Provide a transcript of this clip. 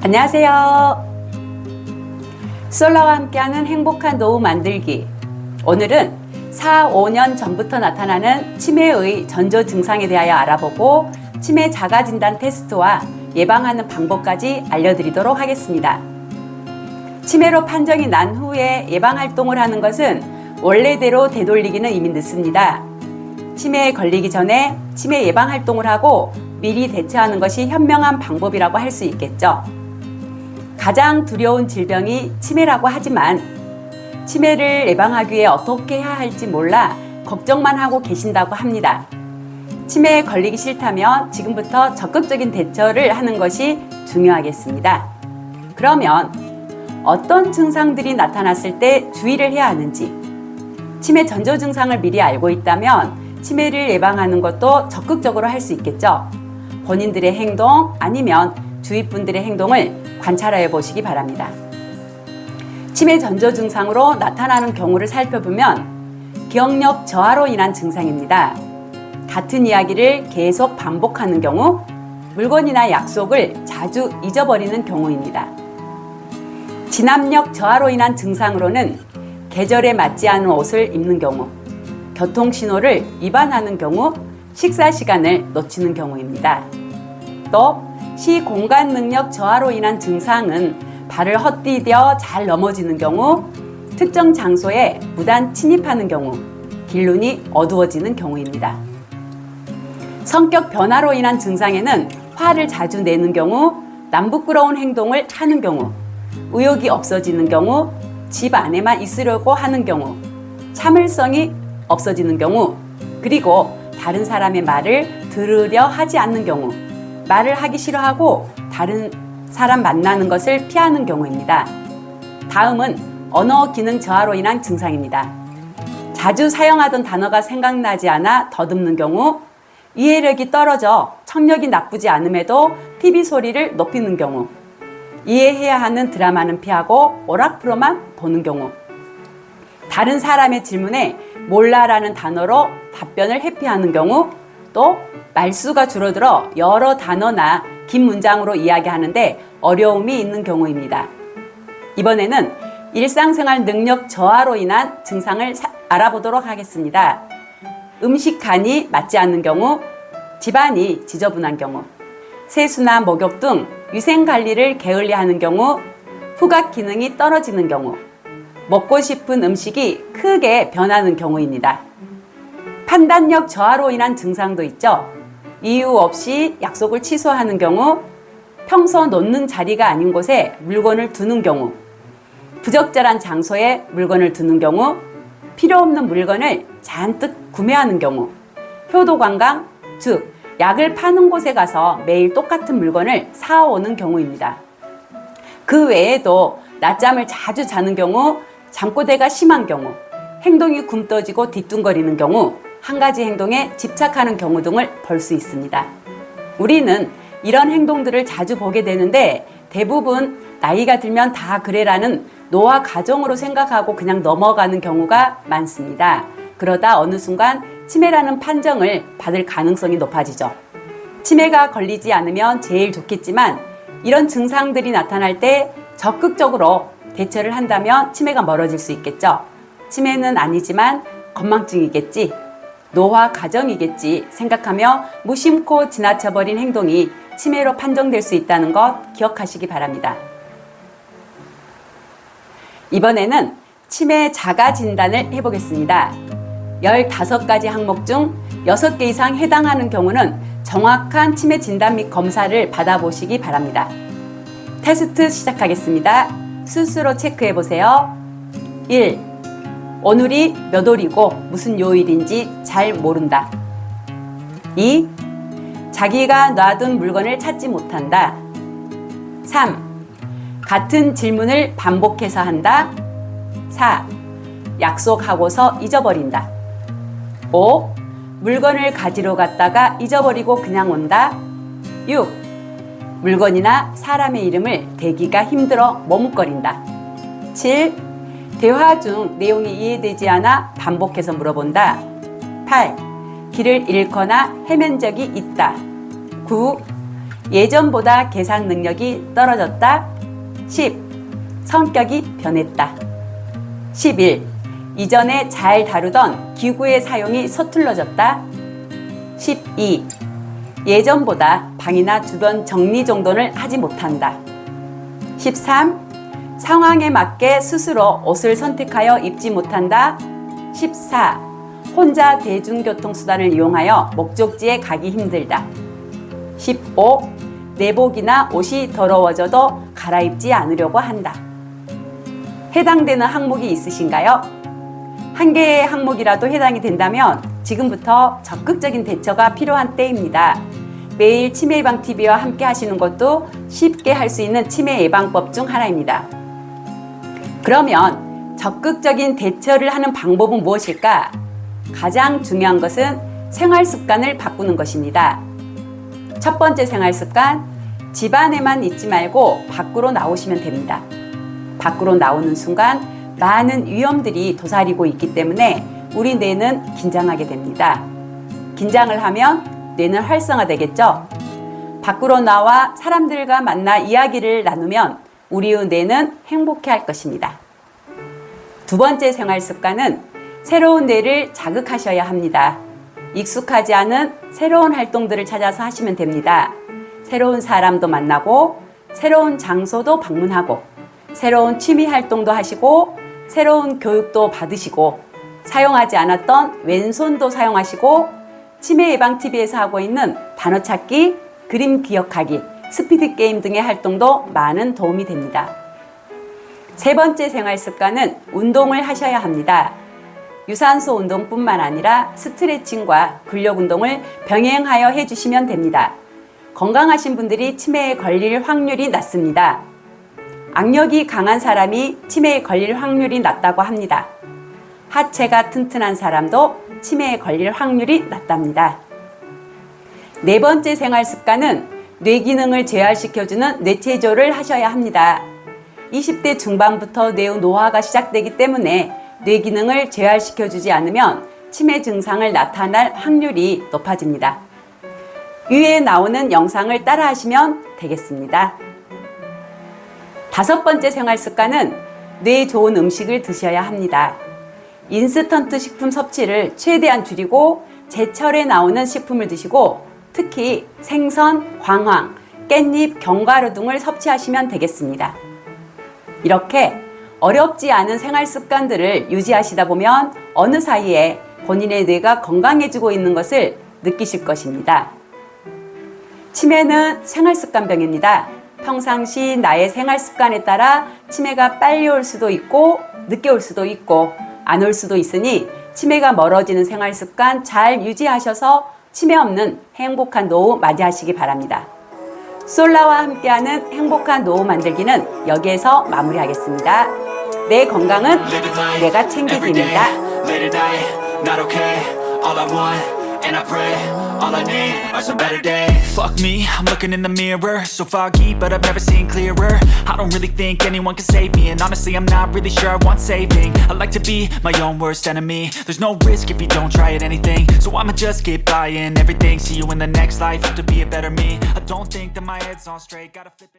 안녕하세요. 솔라와 함께하는 행복한 노후 만들기. 오늘은 4, 5년 전부터 나타나는 치매의 전조 증상에 대하여 알아보고 치매 자가진단 테스트와 예방하는 방법까지 알려드리도록 하겠습니다. 치매로 판정이 난 후에 예방활동을 하는 것은 원래대로 되돌리기는 이미 늦습니다. 치매에 걸리기 전에 치매 예방활동을 하고 미리 대처하는 것이 현명한 방법이라고 할 수 있겠죠. 가장 두려운 질병이 치매라고 하지만 치매를 예방하기 위해 어떻게 해야 할지 몰라 걱정만 하고 계신다고 합니다. 치매에 걸리기 싫다면 지금부터 적극적인 대처를 하는 것이 중요하겠습니다. 그러면 어떤 증상들이 나타났을 때 주의를 해야 하는지, 치매 전조 증상을 미리 알고 있다면 치매를 예방하는 것도 적극적으로 할 수 있겠죠. 본인들의 행동 아니면 주위 분들의 행동을 관찰해 보시기 바랍니다. 치매 전조 증상으로 나타나는 경우를 살펴보면 기억력 저하로 인한 증상입니다. 같은 이야기를 계속 반복하는 경우, 물건이나 약속을 자주 잊어버리는 경우입니다. 진압력 저하로 인한 증상으로는 계절에 맞지 않은 옷을 입는 경우, 교통신호를 위반하는 경우, 식사 시간을 놓치는 경우입니다. 또 시공간 능력 저하로 인한 증상은 발을 헛디뎌 잘 넘어지는 경우, 특정 장소에 무단 침입하는 경우, 길눈이 어두워지는 경우입니다. 성격 변화로 인한 증상에는 화를 자주 내는 경우, 남부끄러운 행동을 하는 경우, 의욕이 없어지는 경우, 집 안에만 있으려고 하는 경우, 참을성이 없어지는 경우, 그리고 다른 사람의 말을 들으려 하지 않는 경우, 말을 하기 싫어하고 다른 사람 만나는 것을 피하는 경우입니다. 다음은 언어 기능 저하로 인한 증상입니다. 자주 사용하던 단어가 생각나지 않아 더듬는 경우, 이해력이 떨어져 청력이 나쁘지 않음에도 TV 소리를 높이는 경우, 이해해야 하는 드라마는 피하고 오락프로만 보는 경우, 다른 사람의 질문에 몰라라는 단어로 답변을 회피하는 경우, 또 말수가 줄어들어 여러 단어나 긴 문장으로 이야기하는데 어려움이 있는 경우입니다. 이번에는 일상생활 능력 저하로 인한 증상을 알아보도록 하겠습니다. 음식 간이 맞지 않는 경우, 집안이 지저분한 경우, 세수나 목욕 등 위생관리를 게을리하는 경우, 후각 기능이 떨어지는 경우, 먹고 싶은 음식이 크게 변하는 경우입니다. 판단력 저하로 인한 증상도 있죠. 이유 없이 약속을 취소하는 경우, 평소 놓는 자리가 아닌 곳에 물건을 두는 경우, 부적절한 장소에 물건을 두는 경우, 필요 없는 물건을 잔뜩 구매하는 경우, 효도관광, 즉 약을 파는 곳에 가서 매일 똑같은 물건을 사오는 경우입니다. 그 외에도 낮잠을 자주 자는 경우, 잠꼬대가 심한 경우, 행동이 굼떠지고 뒤뚱거리는 경우, 한 가지 행동에 집착하는 경우 등을 볼 수 있습니다. 우리는 이런 행동들을 자주 보게 되는데 대부분 나이가 들면 다 그래라는 노화 과정으로 생각하고 그냥 넘어가는 경우가 많습니다. 그러다 어느 순간 치매라는 판정을 받을 가능성이 높아지죠. 치매가 걸리지 않으면 제일 좋겠지만 이런 증상들이 나타날 때 적극적으로 대처를 한다면 치매가 멀어질 수 있겠죠. 치매는 아니지만 건망증이겠지, 노화 과정이겠지 생각하며 무심코 지나쳐버린 행동이 치매로 판정될 수 있다는 것 기억하시기 바랍니다. 이번에는 치매 자가 진단을 해보겠습니다. 15가지 항목 중 6개 이상 해당하는 경우는 정확한 치매 진단 및 검사를 받아보시기 바랍니다. 테스트 시작하겠습니다. 스스로 체크해보세요. 1. 오늘이 몇 월이고 무슨 요일인지 잘 모른다. 2. 자기가 놔둔 물건을 찾지 못한다. 3. 같은 질문을 반복해서 한다. 4. 약속하고서 잊어버린다. 5. 물건을 가지러 갔다가 잊어버리고 그냥 온다. 6. 물건이나 사람의 이름을 대기가 힘들어 머뭇거린다. 7. 대화 중 내용이 이해되지 않아 반복해서 물어본다. 8. 길을 잃거나 헤맨 적이 있다. 9. 예전보다 계산 능력이 떨어졌다. 10. 성격이 변했다. 11. 이전에 잘 다루던 기구의 사용이 서툴러졌다. 12. 예전보다 방이나 주변 정리정돈을 하지 못한다. 13. 상황에 맞게 스스로 옷을 선택하여 입지 못한다. 14. 혼자 대중교통수단을 이용하여 목적지에 가기 힘들다. 15. 내복이나 옷이 더러워져도 갈아입지 않으려고 한다. 해당되는 항목이 있으신가요? 한 개의 항목이라도 해당이 된다면 지금부터 적극적인 대처가 필요한 때입니다. 매일 치매예방TV와 함께 하시는 것도 쉽게 할 수 있는 치매 예방법 중 하나입니다. 그러면 적극적인 대처를 하는 방법은 무엇일까? 가장 중요한 것은 생활 습관을 바꾸는 것입니다. 첫 번째 생활 습관, 집 안에만 있지 말고 밖으로 나오시면 됩니다. 밖으로 나오는 순간 많은 위험들이 도사리고 있기 때문에 우리 뇌는 긴장하게 됩니다. 긴장을 하면 뇌는 활성화되겠죠? 밖으로 나와 사람들과 만나 이야기를 나누면 우리의 뇌는 행복해할 것입니다. 두 번째 생활 습관은 새로운 뇌를 자극하셔야 합니다. 익숙하지 않은 새로운 활동들을 찾아서 하시면 됩니다. 새로운 사람도 만나고 새로운 장소도 방문하고 새로운 취미 활동도 하시고 새로운 교육도 받으시고 사용하지 않았던 왼손도 사용하시고 치매 예방TV에서 하고 있는 단어 찾기, 그림 기억하기, 스피드 게임 등의 활동도 많은 도움이 됩니다. 세 번째 생활 습관은 운동을 하셔야 합니다. 유산소 운동뿐만 아니라 스트레칭과 근력 운동을 병행하여 해주시면 됩니다. 건강하신 분들이 치매에 걸릴 확률이 낮습니다. 악력이 강한 사람이 치매에 걸릴 확률이 낮다고 합니다. 하체가 튼튼한 사람도 치매에 걸릴 확률이 낮답니다. 네 번째 생활 습관은 뇌 기능을 재활시켜주는 뇌체조를 하셔야 합니다. 20대 중반부터 뇌의 노화가 시작되기 때문에 뇌 기능을 재활시켜주지 않으면 치매 증상을 나타날 확률이 높아집니다. 위에 나오는 영상을 따라하시면 되겠습니다. 다섯 번째 생활 습관은 뇌에 좋은 음식을 드셔야 합니다. 인스턴트 식품 섭취를 최대한 줄이고 제철에 나오는 식품을 드시고 특히 생선, 광황, 깻잎, 견과류 등을 섭취하시면 되겠습니다. 이렇게 어렵지 않은 생활 습관들을 유지하시다 보면 어느 사이에 본인의 뇌가 건강해지고 있는 것을 느끼실 것입니다. 치매는 생활습관병입니다. 평상시 나의 생활 습관에 따라 치매가 빨리 올 수도 있고 늦게 올 수도 있고 안 올 수도 있으니 치매가 멀어지는 생활 습관 잘 유지하셔서 치매 없는 행복한 노후 맞이하시기 바랍니다. 솔라와 함께하는 행복한 노후 만들기는 여기에서 마무리하겠습니다. 내 건강은 내가 챙겨드립니다. And I pray, all I need are some better days. Fuck me, I'm looking in the mirror, so foggy, but I've never seen clearer. I don't really think anyone can save me, and honestly I'm not really sure I want saving. I like to be my own worst enemy. There's no risk if you don't try at anything, so I'ma just keep buying everything. See you in the next life, have to be a better me. I don't think that my head's on straight, gotta flip it.